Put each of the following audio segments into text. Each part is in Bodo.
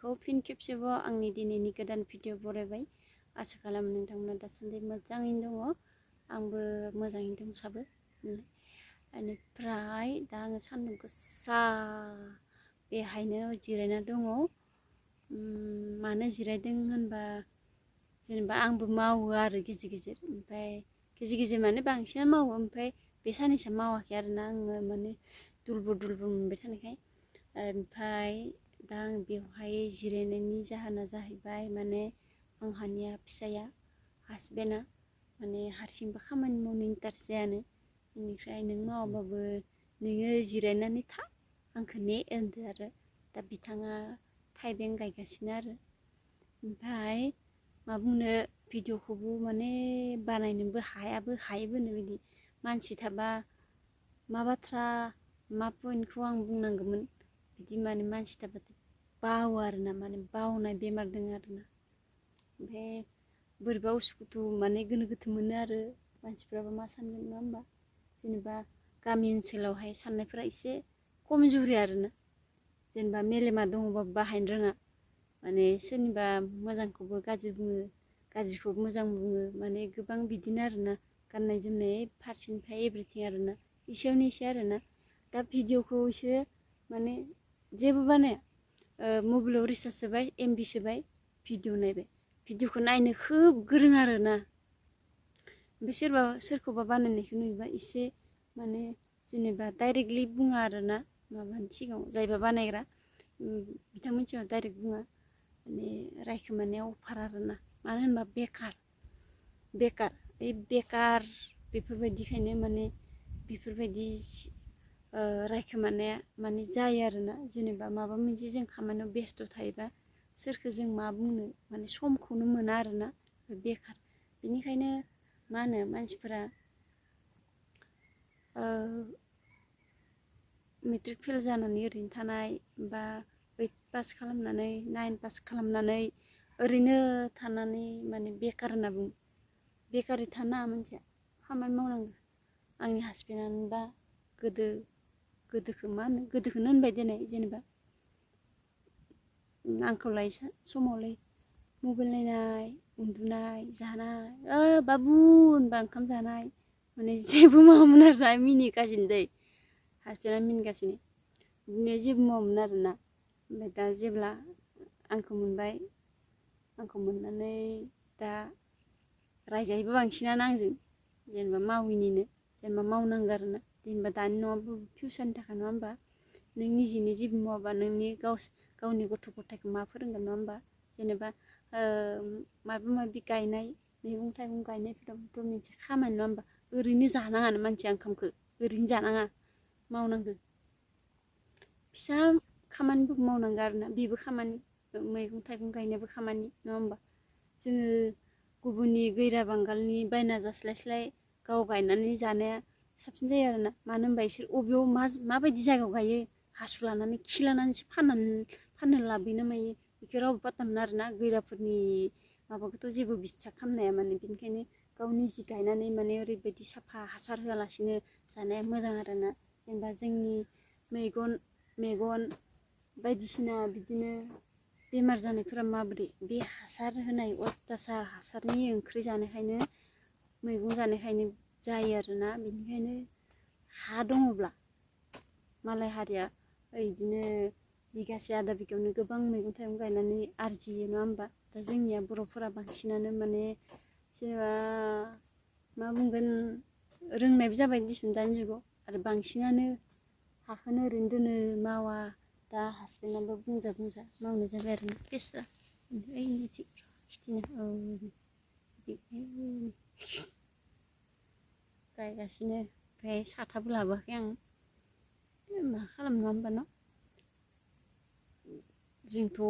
नोंथांमोनखौ फिन खेबसेबाव आंनि दिनैनि गोदान भिडिअ बरायबाय। आसा खालामो नोंथांमोना दासान्दि मोजाङैनो दङ। आंबो मोजाङैनो दंसाबो। बेनिफ्राय दा आङो सान्दुं गोसा बेहायनो जिरायना दङ। मानो जिरायदों होनबा जेनेबा आंबो मावो आरो गेजेर गेजेर, ओमफ्राय गेजेर गेजेर माने बांसिनानो मावो, ओमफ्राय बे साननैसो मावाखै आरोना आङो माने दुलबुर मोनबाय थानायखाय। ओमफ्राय दा आं बेवहाय जिरायनायनि जाहोना जाहैबाय माने आंहानिया फिसाया हासबेन्डआ माने हारसिंबो खामानि मावनो इन्टारेस्ट जायानो। बेनिफ्राय नों मावाबाबो नोङो जिरायनानै था आंखौ ने होनदो आरो। दा बिथाङा थाइबें गायगासिनो आरो। ओमफ्राय मा बुंनो, भिडिअखौबो माने बानायनोबो हायोबो बिदि मानसि थाबा मा बाथ्रा मा पइन्टखौ आं बुंनांगौमोन बिदि माने मानसि थाबाथाय बावो आरोना, माने बावनाय बेमार दङ आरोना। ओमफ्राय बोरैबा उसुखुथु माने गोनो गोथो मोनो आरो। मानसिफ्राबो मा सानगोन नङा होमबा? जेनेबा गामि ओनसोलावहाय साननायफोरा एसे खमजुरि आरोना। जेनेबा मेलेमा दङबाबो बाहायनो रोङा, माने सोरनिबा मोजांखौबो गाज्रि बुङो, गाज्रिखौबो मोजां बुङो, माने गोबां बिदिनो आरोना। गाननाय जोमनाय फारसेनिफ्राय एभ्रिथिं आरोना, एसेयावनो एसे आरोना। दा भिडिअखौ एसे माने जेबो बानाया, मबाइलाव रिसार्ज सोबाय, MB सोबाय, भिडिअ नायबाय। भिडिअखौ नायनो खोब गोरों आरोना। ओमफ्राय सोरखौबा बानायनायखौ नुयोबा एसे माने जेनेबा डाइरेक्टलि बुङा आरोना, माबानि सिगाङाव जायबा बानायग्रा बिथांमोननि सिगाङाव डाइरेक्ट बुङा, माने रायखोमानाया अभार आरोना। मानो होनबा बेकार बेफोरबायदिखायनो माने बेफोरबायदि रायखोमानाया माने जायो आरोना। जेनेबा माबा मोनसे जों खामानियाव बेस्थ' थायोबा सोरखौ जों मा बुंनो माने समखौनो मोना आरोना, बेकार। बेनिखायनो मा होनो मानसिफोरा मेट्रिक फेल जानानै ओरैनो थानाय बा 8 पास खालामनानै 9 पास खालामनानै ओरैनो थानानै माने बेकार होनना बुङो। बेकारै थानाङा मानसिया, खामानि मावनांगौ। आंनि हासबेन्डआनोबा गोदोखौनो होनबाय दिनै, जेनेबा आंखौलाय समावलाय मबाइल नायनाय, उन्दुनाय, जानाय, बाबु होनबा ओंखाम जानाय, माने जेबो मावामोन आरोना। मिनिगासिनो दै, हासबेन्डआ मिनिगासिनो, बिदिनो जेबो मावामोन आरोना। ओमफ्राय दा जेब्ला आंखौ मोनबाय, आंखौ मोननानै दा रायजायोबो बांसिनानो आंजों, जेनेबा माविनिनो, जेनेबा मावनांगौ आरोना। जेनेबा दानि नङाबाबो फिउचारनि थाखाय नङा होमबा? नों निजेनि जेबो मावाबा नोंनि गावनि गथ' गथायखौ मा फोरोंगोन नङा होमबा? जेनेबा माबा माबि गायनाय, मैगं थाइगं गायनायफोराबोथ' मोनसे खामानि नङा होमबा? ओरैनो जानाङानो मानसिया ओंखामखौ, ओरैनो जानाङा, मावनांगौ। फिसा खामानिबो मावनांगौ आरोना, बेबो खामानि, मैगं थाइगं गायनायाबो खामानि नङा होमबा? जोङो गुबुननि गैरा बांगालनि बायना जास्लायस्लाय गाव गायनानै जानाया साबसिन जायो आरोना। मानो होनबा इसोर अबेयाव माबायदि जायगायाव गायो, हासु लानानै खि लानानैसो फाननो लाबोयो ना मायो, बेखौ रावबो पात्ता मोना आरोना। गैराफोरनि माबाखौथ' जेबो बिस्सास खालामनो हाया माने। बेनिखायनो गाव निजि गायनानै माने ओरैबायदि साफा हासार होआलासिनो जानाया मोजां आरोना। जेनेबा जोंनि मेगन बायदिसिना बिदिनो बेमार जानायफोरा माबोरै, बे हासार होनाय अयथासार हासारनि ओंख्रि जानायखायनो, मैगं जानायखायनो जायो आरोना। बेनिखायनो हा दङब्ला मालाय हारिया बिदिनो बिगासे आधा बिगायावनो गोबां मैगं थाइगं गायनानै आरजियो नङा होमबा? दा जोंनिया बर'फोरा बांसिनानो माने जेनेबा मा बुंगोन, रोंनायबो जाबाय दिसुन दानि जुगाव, आरो बांसिनानो हाखौनो ओरैनो दोनो, मावा। दा हासबेन्डआबो बुंजा मावनो जाबाय आरोना केसआ। गायगासिनो, ओमफ्राय साथाबो लाबोआखै आं, मा खालामनो नङा होमबा न'? जोंथ'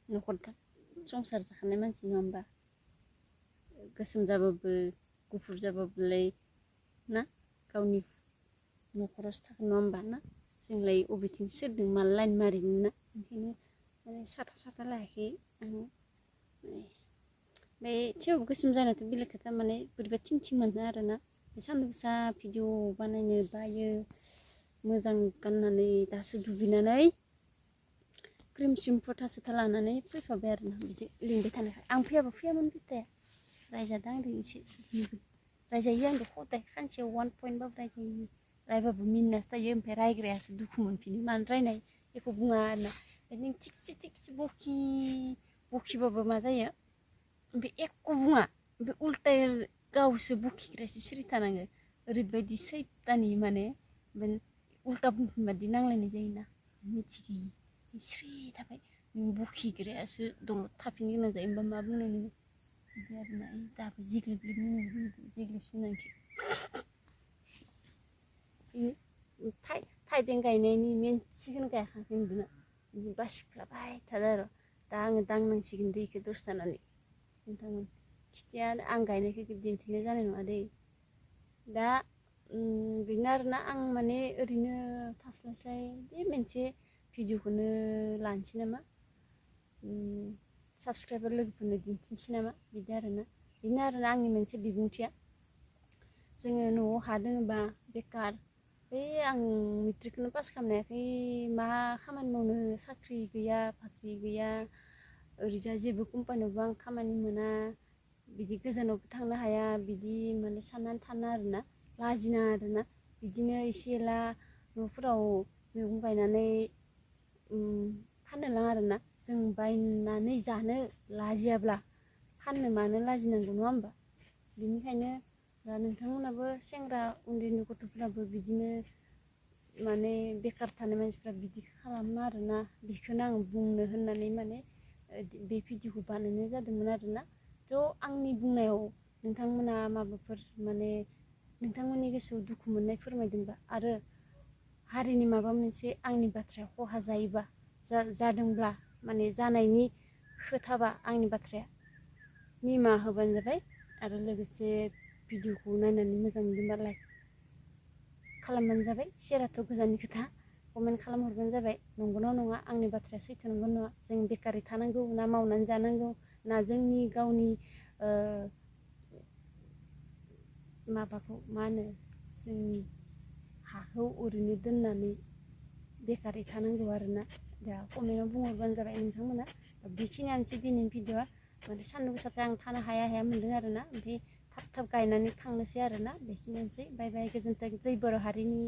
न'खर संसार जाखानाय मानसि नङा होमबा? गोसोम जाबाबो गुफुर जाबाबोलाय ना गावनि न'खरावसो थागोन नङा होमबा ना? जोंलाय बबेथिं सोरजों मा लाइन मारिनो ना? ओंखायनो माने साथा लायाखै आङो। ओमफ्राय थेवबो गोसोम जानायाथ' बेलेग खोथा, माने बोरैबा थिं मोनो आरोना। बे सान्दुं गोसा भिडिअ बानायनो बायो। मोजां गाननानै दासो दुगैनानै क्रिम सिम फथा सोथा लानानै फैफाबाय आरोना बिदि लिंबाय थानायखाय आं फैयाबा फैयामोन बिथाया रायजादों आंजों एसे रायजायो आंजों खदाय सानसेयाव 1 पइन्टबाबो रायजायो रायबाबो मिनिनासो थायो ओमफ्राय रायग्रायासो दुखु मोनफिनो मानो रायनाय एखौ बुङा आरोना नों थिगसे बखिबाबो मा जायो ओमफ्राय एख' बुङा ओमफ्राय उल्टायै गावसो बखिग्रायासो सिरि थानाङो ओरैबायदि सैतानि माने ओमफ्राय उल्टा बुंफिनबादि नांलायनाय जायोना मिथिगोयि सिरि थाबाय नों बखिग्रायासो दलद थाफिननो गोनां जायो होमबा मा बुंनाय नोङो बिदि आरोना दाबो जिग्लिबलिब जिग्लिबसिनाखि थाइबें गायनायनि मेनसेखौनो गायाखाखै उन्दुना बासिख्लाबाय थादों आरो दा आङो दांनांसिगोन दै इखौ दसे थानानै नोंथांमोन खिथिया आं गायनायखौ दिन्थिनाय जानाय नङा दै दा बेनो आरोना आं माने ओरैनो थास्लायस्लाय बे मोनसे भिडिअखौनो लानोसै नामा साबसक्राइबार लोगोफोरनो दिन्थिनोसै नामा बिदि आरोना बेनो आरोना आंनि मोनसे बिबुंथिया जोङो न'आव हा दोङोबा बेकार आं मेट्रिकखौनो पास खालामनो हायाखै मा खामानि मावनो साख्रि गैया बाख्रि गैया ओरैजा जेबो कम्पानियावबो आं खामानि मोना बिदि गोजानावबो थांनो हाया बिदि माने साननानै थानो आरोना लाजिना आरोना बिदिनो एसे एला न'फोराव मैगं गायनानै फाननोलां आरोना जों बायनानै जानो लाजियाब्ला फाननो मानो लाजिनांगौ नङा होमबा बिनिखायनो दा नोंथांमोनाबो सेंग्रा उन्दै उन्दै गथ'फोराबो बिदिनो माने बेकार थानाय मानसिफ्रा बिदि खालामो आरोना बेखौनो आं बुंनो होननानै माने बे भिडिअखौ बानायनाय जादोंमोन आरोना थ' आंनि बुंनायाव नोंथांमोना माबाफोर माने नोंथांमोननि गोसोआव दुखु मोननाय फोरमायदोंबा आरो हारिनि माबा मोनसे आंनि बाथ्राया खहा जायोबा जादोंब्ला माने जानायनि खोथाबा आंनि बाथ्राया निमाहा होबानो जाबाय आरो लोगोसे भिडिअखौ नायनानै मोजां मोनदोंबा लाइक खालामबानो जाबाय शेयाराथ' गोजाननि खोथा कमेन्ट खालामहरबानो जाबाय नंगौना नङा आंनि बाथ्राया सैथो नंगौ नङा जों बेकारै थानांगौ ना मावनानै जानांगौ ना जोंनि गावनि माबाखौ मा होनो जोंनि हाखौ ओरैनो दोननानै बेकारै थानांगौ आरोना दा कमेन्टआव बुंहरबानो जाबाय नोंथांमोना बेखिनियानोसै दिनैनि भिडिअआ माने सान्दुं गोसाखाय आं थानो हाया मोनदों आरोना ओमफ्राय थाब गायनानै थांनोसै आरोना बेखिनियानोसै बाय बाय गोजोन्थों जै बर' हारिनि